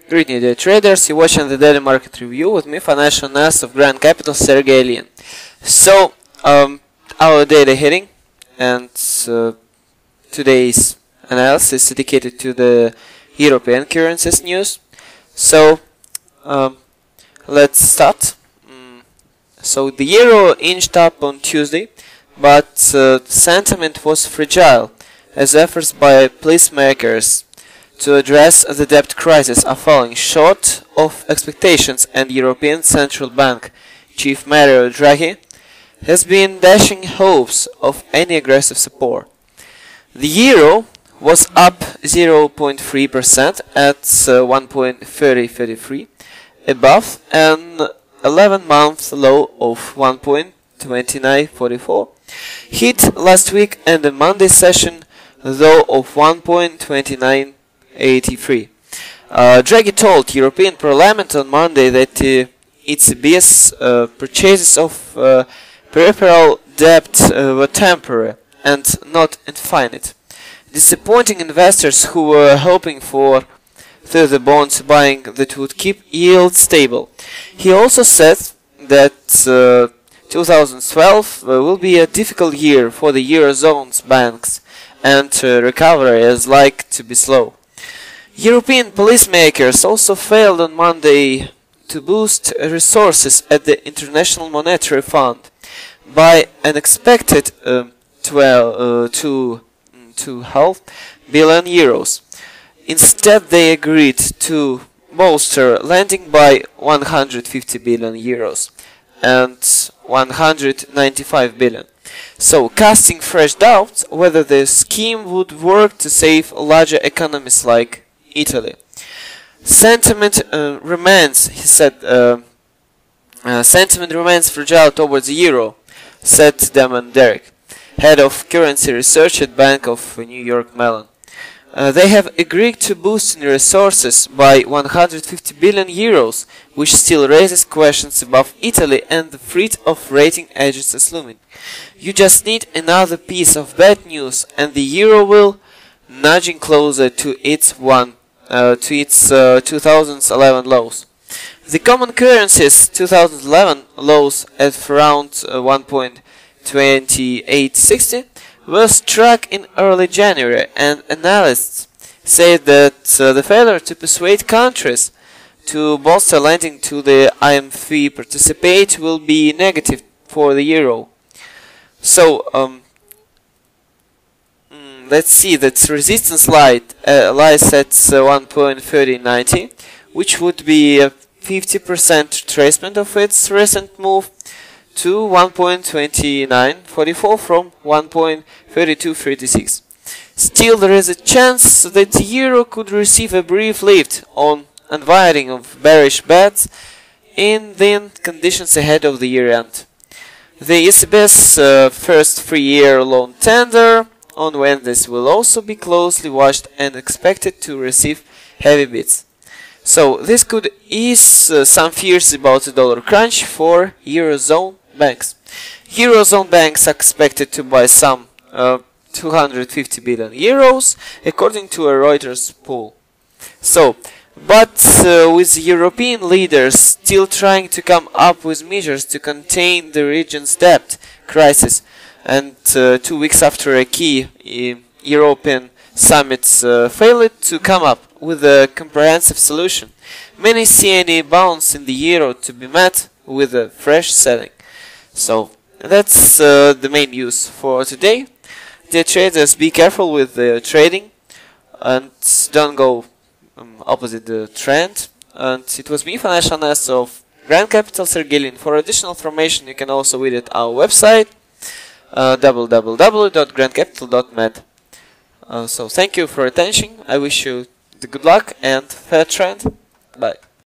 Greetings dear traders, you're watching the Daily Market Review with me, financial analyst of Grand Capital, Sergey Ilyin. So, our daily heading and today's analysis is dedicated to the European currencies news. So, let's start. So, the euro inched up on Tuesday, but sentiment was fragile as efforts by policymakers to address the debt crisis are falling short of expectations, and European Central Bank Chief Mario Draghi has been dashing hopes of any aggressive support. The euro was up 0.3% at 1.3033, above an 11-month low of 1.2944, hit last week and the Monday session though of 1.2983. Draghi told European Parliament on Monday that ECB's purchases of peripheral debt were temporary and not infinite, disappointing investors who were hoping for further bonds buying that would keep yields stable. He also said that 2012 will be a difficult year for the Eurozone's banks, and recovery is likely to be slow. European policymakers also failed on Monday to boost resources at the International Monetary Fund by an expected €2.5 billion. Instead, they agreed to bolster lending by €150 billion and 195 billion. So, casting fresh doubts whether the scheme would work to save larger economies like Italy. Sentiment remains, he said, sentiment remains fragile towards the euro, said Damon Derrick, head of currency research at Bank of New York Mellon. They have agreed to boosting resources by €150 billion, which still raises questions about Italy and the threat of rating agencies looming. You just need another piece of bad news and the euro will nudging closer to its 2011 lows. The common currency's 2011 lows at around 1.2860 were struck in early January, and analysts say that the failure to persuade countries to bolster lending to the IMF participate will be negative for the euro. So, let's see that resistance lies at 1.3090, which would be a 50% retracement of its recent move to 1.2944 from 1.3236. Still, there is a chance that the euro could receive a brief lift on unwinding of bearish bets in the conditions ahead of the year end. The ECB's first 3-year loan tender on Wednesdays will also be closely watched and expected to receive heavy bids. So this could ease some fears about the dollar crunch for Eurozone banks. Eurozone banks are expected to buy some €250 billion, according to a Reuters poll. So, but with European leaders still trying to come up with measures to contain the region's debt crisis, and 2 weeks after a key European summit failed to come up with a comprehensive solution, many see any bounce in the euro to be met with a fresh selling. So that's the main news for today. Dear traders, be careful with the trading and don't go opposite the trend. And it was me, financial analyst of Grand Capital, Sergey Ilyin. For additional information, you can also visit our website www.grandcapital.net. So thank you for attention. I wish you the good luck and fair trend. Bye.